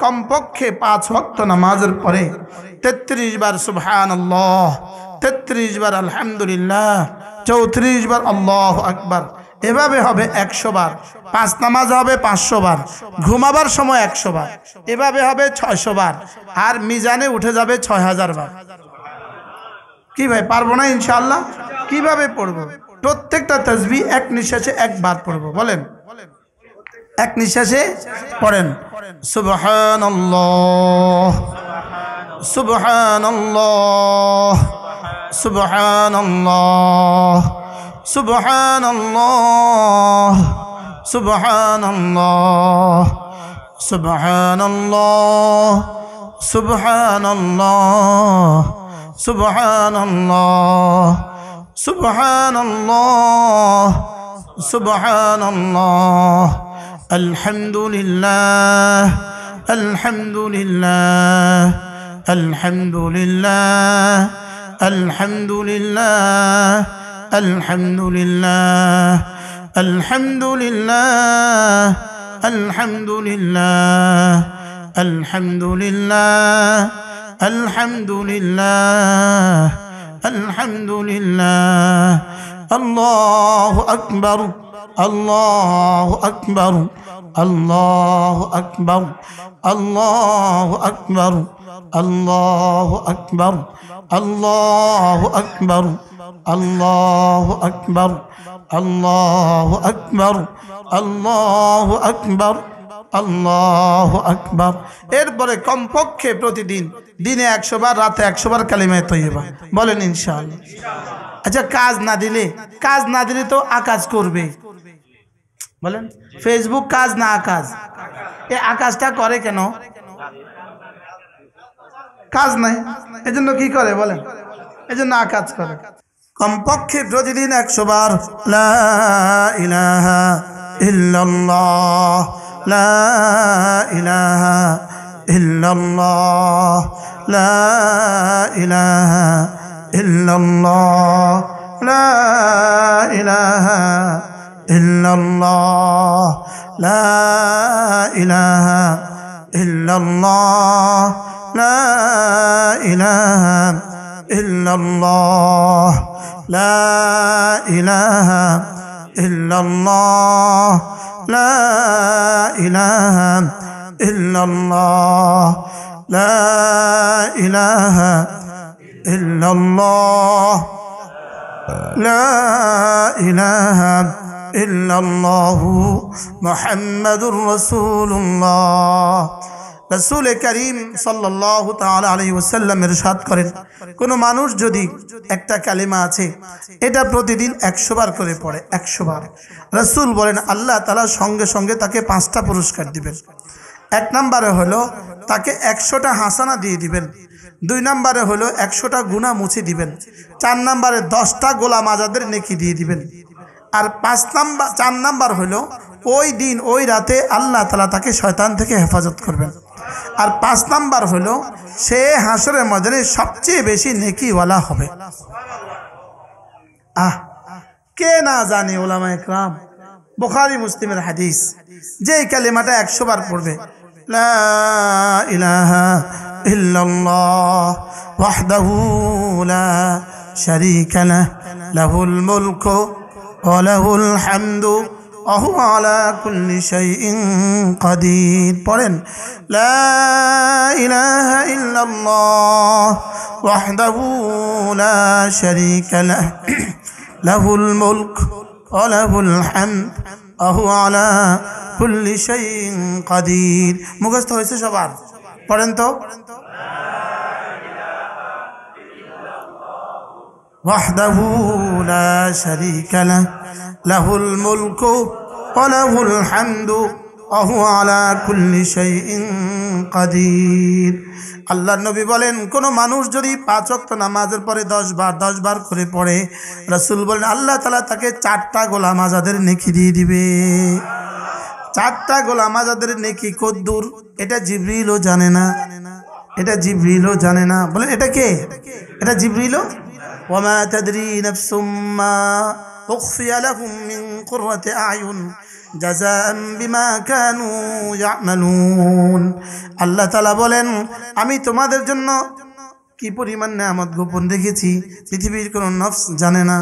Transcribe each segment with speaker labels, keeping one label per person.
Speaker 1: কমপক্ষে 5 ওয়াক্ত নামাজের পরে 33 বার সুবহানাল্লাহ, 33 বার আলহামদুলিল্লাহ, 34 বার আল্লাহু আকবার, এভাবে হবে 100 বার। 5 নামাজ হবে 500 বার, ঘুমাবার সময় 100 বার, এভাবে হবে 600 বার, আর মিজানে উঠে যাবে 6000 বার। কি ভাই, পারবো না ইনশাআল্লাহ? কিভাবে পড়বো? প্রত্যেকটা তাসবিহ এক নিঃশ্বাসে একবার পড়বো। বলেন, এক নিঃশ্বাসে পড়েন সুবহানাল্লাহ, সুবহানাল্লাহ, সুবহানাল্লাহ, সুবহানাল্লাহ, সুবহানাল্লাহ, সুবহানাল্লাহ, সুবহানাল্লাহ, সুবহানাল্লাহ, সুবহানাল্লাহ, সুবহানাল্লাহ, আলহামদুলিল্লাহ, আলহামদুলিল্লাহ, আলহামদুলিল্লাহ, আলহামদুলিল্লাহ, আলহামদুলিল্লাহ, আলহামদুলিল্লাহ, আলহামদুলিল্লাহ, আলহামদুলিল্লাহ, আলহামদুলিল্লাহ, আলহামদুলিল্লাহ, আল্লাহু আকবার, আল্লাহু আকবার, আল্লাহু আকবার, আল্লাহু আকবার, আল্লাহু আকবার, আল্লাহু আকবার, আল্লাহু আকবার, আল্লাহু আকবার, আল্লাহু আকবার, আল্লাহু আকবার। এরপরে কমপক্ষে প্রতিদিন দিনে 100 বার, রাতে 100 বার কালিমায়ে তয়্যিবা বলেন ইনশাআল্লাহ। আচ্ছা, কাজ না দিলে তো আকাজ করবে। বলেন, ফেসবুক কাজ না আকাজ? এই আকাজটা করে কেন? কাজ নাই, এজন্য কি করে বলেন? এজন্য আকাজ করে। কমপক্ষে প্রতিদিন 100 বার লা ইলাহা ইল্লাল্লাহ, লা ইলাহা ইল্লাল্লাহ, লা ইলাহা ইল্লাল্লাহ, লা ইলাহা ইল্লাল্লাহ, লা ইলাহা ইল্লাল্লাহ, লা ইলাহা ইল্লাল্লাহ, লা ইলাহা ইল্লাল্লাহ, লা ইলাহা ইল্লাল্লাহ, লা ইলাহা ইল্লাল্লাহ, লা ইলাহা ইল্লাল্লাহু মুহাম্মাদুর রাসূলুল্লাহ। রাসূল করিম সাল্লাল্লাহু তাআলা আলাইহি ওয়াসাল্লাম ইরশাদ করেন, কোন মানুষ যদি একটা কালিমা আছে এটা প্রতিদিন 100 বার করে পড়ে, 100 বার, রাসূল বলেন আল্লাহ তাআলা সঙ্গে সঙ্গে তাকে 5টা পুরস্কার দিবেন। 1 নম্বরে হলো তাকে 100টা হাসানা দিয়ে দিবেন, 2 নম্বরে হলো 100টা গুনাহ মুছে দিবেন, 4 নম্বরে 10টা গোলাম আজাদের নেকি দিয়ে দিবেন, আর 4 নাম্বার হলো ওই দিন ওই রাতে আল্লাহ তাআলা তাকে শয়তান থেকে হেফাজত করবেন। আর 5 নাম্বার হলো সে হাসরের ময়দানে সবচেয়ে বেশি নেকিওয়ালা হবে। কে না জানে উলামায়ে কেরাম, বুখারী মুসলিমের হাদিস, যে কালিমাটা 100 বার পড়বে, লা ইলাহা ইল্লাল্লাহ ওয়াহদাহু লা শারীকা লাহু লাহুল মুলকু ওয়া লাহুল হামদু ওয়া হুয়া আলা কুল্লি শাইইন কাদির। পড়েন, লা ইলাহা ইল্লাল্লাহ ওয়াহদাহু লা শারীকা লাহু লাহুল মুলকু ওয়া লাহুল হামদু ওয়া হুয়া আলা কুল্লি শাইইন কাদির। মুখস্থ হয়েছে সবার? পড়েন তো, ওয়াহদাহু লা শারীকা লাহু লাহুল মুলকু ওয়া লাহুল হামদু ওয়া হুয়া আলা কুল্লি শাইইন কাদির। আল্লাহর নবী বলেন, কোন মানুষ যদি 5 ওয়াক্ত নামাজের পরে 10 বার করে পড়ে, রাসূল বলেন আল্লাহ তাআলা তাকে 4টা গোলাম আজাদের নেকি দিয়ে দিবে। 4টা গোলাম আজাদের নেকি কদ্দুর এটা জিবরিলও জানে না, এটা জিবরিলও জানে না। বলেন, এটা কে? এটা জিবরিলও। ওয়া মা তাদরি নাফসুম মা উখফিয়া লাহুম মিন কুররাতি আয়ুন জাযাআন বিমা কানু ইয়ামালুন। আল্লাহ তাআলা বলেন, আমি তোমাদের জন্য কি পরিমাণ নিয়ামত গোপন রেখেছি পৃথিবীর কোনো নফস জানে না।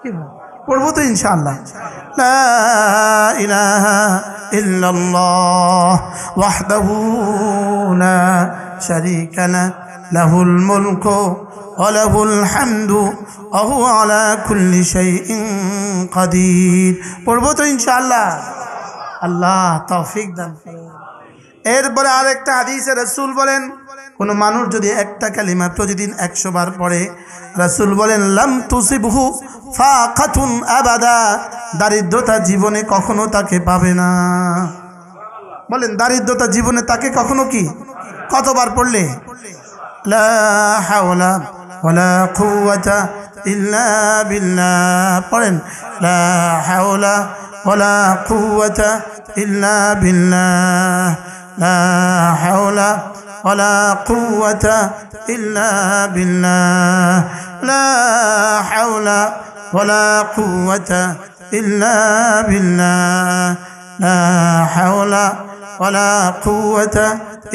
Speaker 1: কি পড়বো তো ইনশাআল্লাহ। লা ইলাহা ইল্লাল্লাহ ওয়াহদাহু লা শারীকা লাহু লাহুল মুলকু ওয়া লাহুল হামদু ওয়া হুয়া আলা কুল্লি শাইইন কাদির। পড়বো তো ইনশাআল্লাহ। আল্লাহ তৌফিক দান করুন। এরপরে আরেকটা হাদিসে রাসূল বলেন, কোন মানুষ যদি একটা কালিমা প্রতিদিন 100 বার পড়ে, রাসূল বলেন লাম তুসিবহু ফাকাতুন আবাদা, দারিদ্রতা জীবনে কখনো তাকে পাবে না। বলেন দারিদ্রতা জীবনে তাকে কখনো কি, কতবার পড়লে? লা হাওলা ওয়ালা কুওয়াতা ইল্লা বিল্লাহ। পড়েন লা হাওলা ওয়ালা কুওয়াতা ইল্লা বিল্লাহ, লা হাওলা ওয়ালা কুওয়াতা ইল্লা বিল্লাহ, লা হাওলা ওয়ালা কুওয়াতা ইল্লা বিল্লাহ, লা হাওলা ওয়ালা কুওয়াতা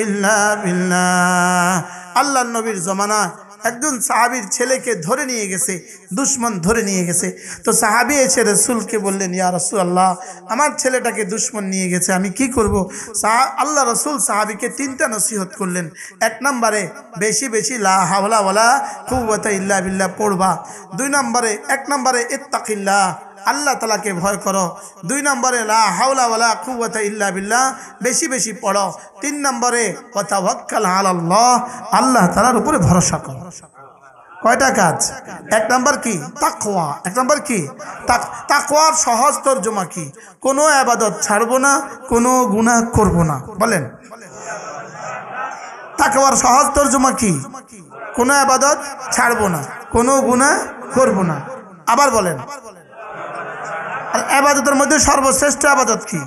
Speaker 1: ইল্লা বিল্লাহ। আল্লাহর নবীর জমানায় একজন সাহাবীর ছেলেকে ধরে নিয়ে গেছে, দুশমন ধরে নিয়ে গেছে। তো সাহাবী এসে রাসূলকে বললেন, ইয়া রাসূলুল্লাহ, আমার ছেলেটাকে দুশমন নিয়ে গেছে, আমি কি করব? আল্লাহ রাসূল সাহাবীকে 3টা নসিহত করলেন। 1 নম্বরে বেশি বেশি লা হাওলা ওয়ালা কুওয়াতা ইল্লা বিল্লাহ পড়বা। 2 নম্বরে 1 নম্বরে ইত্তাকিল্লাহ, আল্লাহ তাআলাকে ভয় করো। 2 নম্বরে লা হাওলা ওয়ালা কুওয়াতা ইল্লা বিল্লাহ বেশি বেশি পড়ো। 3 নম্বরে ওয়া তাওয়াক্কাল আলাল্লাহ, আল্লাহ তাআলার উপরে ভরসা করো। কয়টা কাজ? 1 নম্বর কি? তাকওয়া। 1 নম্বর কি? তাকওয়ার সহজ তরজমা কি? কোনো ইবাদত ছাড়বো না, কোনো গুনাহ করব না। বলেন তাকওয়ার সহজ তরজমা কি? কোনো ইবাদত ছাড়বো না, কোনো গুনাহ করব না। আবার বলেন, আর ইবাদতের মধ্যে সর্বশ্রেষ্ঠ ইবাদত কি?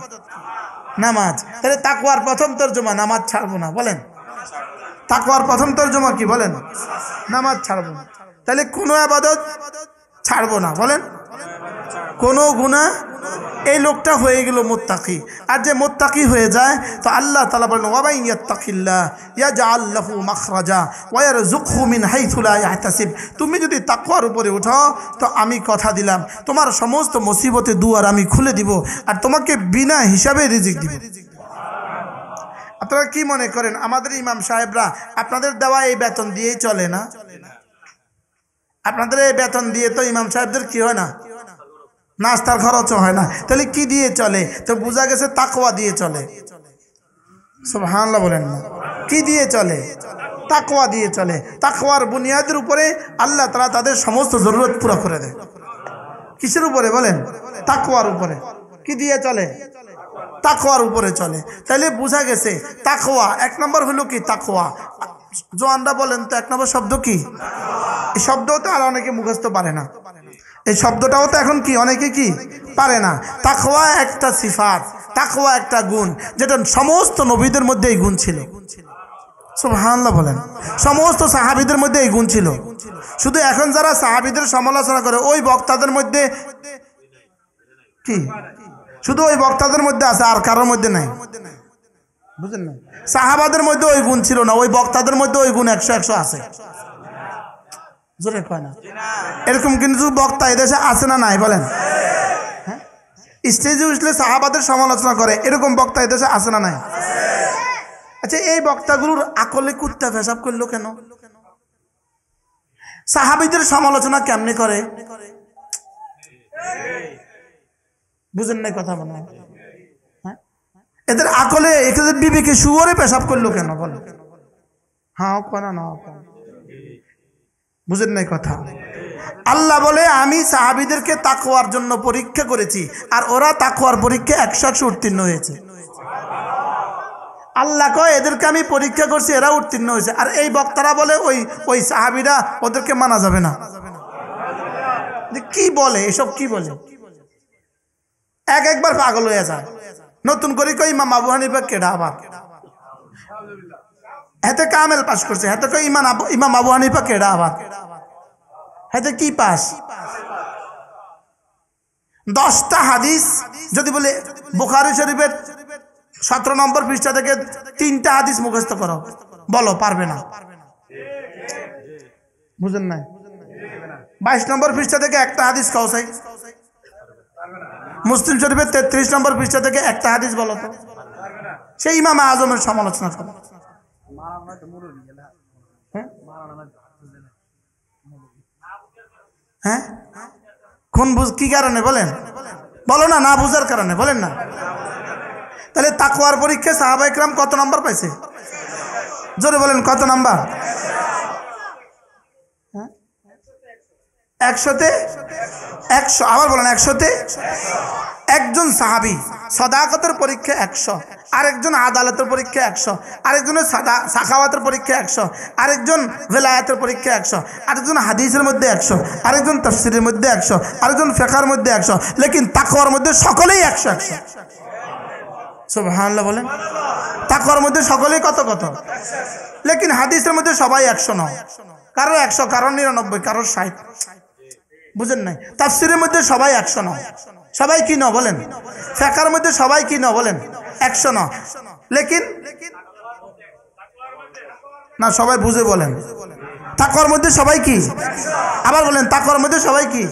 Speaker 1: নামাজ। তাহলে তাকওয়ার প্রথম তরজমা নামাজ ছাড়বো না। বলেন তাকওয়ার প্রথম তরজমা কি? বলেন নামাজ ছাড়বো না। তাহলে কোনো ইবাদত ছাড়বো না। বলেন কোনো গুনাহ। এই লোকটা হয়ে গেল মুত্তাকি। আর যে মুত্তাকি হয়ে যায় তো আল্লাহ তাআলা বলেন ওয়া মান ইয়াত্তাকিল্লাহ ইয়াজআল লাহু মাখরাজা ওয়া ইয়ারযুকহু মিন হাইথু লা ইয়াহতাসিব। তুমি যদি তাকওয়ার উপরে ওঠো তো আমি কথা দিলাম তোমার সমস্ত মুসিবতের দুয়ার আমি খুলে দিব আর তোমাকে বিনা হিসাবে রিজিক দিব। আপনারা কি মনে করেন আমাদের ইমাম সাহেবরা আপনাদের দেওয়া এই বেতন দিয়েই চলে না? আপনাদের এই বেতন দিয়ে তো ইমাম সাহেবদের কি হয় না, নাস্তার খরচও হয় না। তাহলে কি দিয়ে চলে? তো বোঝা গেছে তাকওয়া দিয়ে চলে। সুবহানাল্লাহ বলেন না, কি দিয়ে চলে? তাকওয়া দিয়ে চলে। তাকওয়ার বুনিয়াদের উপরে আল্লাহ তাআলা তাদের সমস্ত জরুরত পুরো করে দেয়। কিসের উপরে? বলেন তাকওয়ার উপরে। কি দিয়ে চলে? তাকওয়ার উপরে চলে। তাহলে বোঝা গেছে তাকওয়া 1 নম্বর হলো কি? তাকওয়া। জোয়ানরা বলেন তো 1 নম্বর শব্দ কি? এই শব্দও তো আর অনেকে মুখস্থ পারে না। এই শব্দটাও তো এখন কি অনেকে কি পারে না। তাকওয়া একটা সিফাত, তাকওয়া একটা গুণ, যেটা সমস্ত নবীদের মধ্যে এই গুণ ছিল। সুবহানাল্লাহ বলেন। সমস্ত সাহাবীদের মধ্যে এই গুণ ছিল। শুধু এখন যারা সাহাবীদের সমালোচনা করে ওই বক্তাদের মধ্যে কি শুধু ওই বক্তাদের মধ্যে আছে, আর কারোর মধ্যে নাই। বুঝলেন না? সাহাবাদের মধ্যে ওই গুণ ছিল না, ওই বক্তাদের মধ্যে ওই গুণ 100 আছে। জোরে কয় না? এরকম কিন্তু বক্তা এদেশে আছে না নাই? বলেন হ্যাঁ, স্টেজে উঠলে সাহাবাদের সমালোচনা করে এরকম বক্তা এদেশে আছে না নাই? আচ্ছা, এই বক্তাগুলোর আকলে কুত্তা পেশাব করলো কেন? সাহাবীদের সমালোচনা কেমনে করে? বুঝেন নাই কথা? মনে হ্যাঁ, এদের আকলে এদের বিবেকে শুয়োরে পেশাব করলো কেন? বলো হ্যাঁ কেন না? বুঝেন নাই কথা? আল্লাহ বলে আমি সাহাবীদেরকে তাকওয়ার জন্য পরীক্ষা করেছি আর ওরা তাকওয়ার পরীক্ষা 100 উত্তীর্ণ হয়েছে। আল্লাহ কয় এদেরকে আমি পরীক্ষা করছি, এরা উত্তীর্ণ হয়েছে। আর এই বক্তারা বলে ওই সাহাবীরা ওদেরকে মানা যাবে না। কি বলে এসব? কি বলে? একবার পাগল হয়ে যায়। নতুন করে কই ইমাম আবু হানিফা কেডা? আবার হাতে কামেল পাস করছে, হাতে কই ইমাম আবু হানিফা কেডা? আবার হাতে কি পাস? 10টা হাদিস যদি বলে বুখারী শরীফের 17 নম্বর পৃষ্ঠা থেকে 3টা হাদিস মুখস্থ করো, বলো পারবে না? বুঝেন না? 22 নম্বর পৃষ্ঠা থেকে একটা হাদিস খাও চাই, মুসলিম শরীফের 33 নম্বর পৃষ্ঠা থেকে একটা হাদিস বলো তো, সেই ইমাম আজমের সমালোচনা করো। হ্যাঁ কোন কি কারণে বলেন? বলো না, না বুঝার কারণে বলেন না। তাহলে তাকওয়ার পরীক্ষায় সাহাবায়ে কেরাম কত নাম্বার পাইছে? জোরে বলেন কত নাম্বার? 100-তে 100। আবার বলেন 100-তে। একজন সাহাবী সদাকতের পরীক্ষা 100, আরেকজন আদালতের পরীক্ষা 100, আরেকজনের সাখাওয়াতের পরীক্ষা 100, আরেকজন ভেলায়াতের পরীক্ষা 100, আরেকজন হাদিসের মধ্যে 100, আরেকজন তাফসীরের মধ্যে 100, আরেকজন ফিকহের মধ্যে 100, লেকিন তাকওয়ার মধ্যে সকলেই 100 100। সুবহানাল্লাহ বলেন। তাকওয়ার মধ্যে সকলেই কত কত, লেকিন হাদিসের মধ্যে সবাই 100 নয়, কারো 100, কারো 99, কারো 60। বুঝেন নাই? তাফসীরের মধ্যে সবাই 100 নয়, সবাই কি ন বলেন? ফিকহের মধ্যে সবাই কি ন বলেন? 100 নয়, লেকিন না সবাই বুঝে বলেন তাকওয়ার মধ্যে সবাই কি? আবার বলেন তাকওয়ার মধ্যে সবাই কি?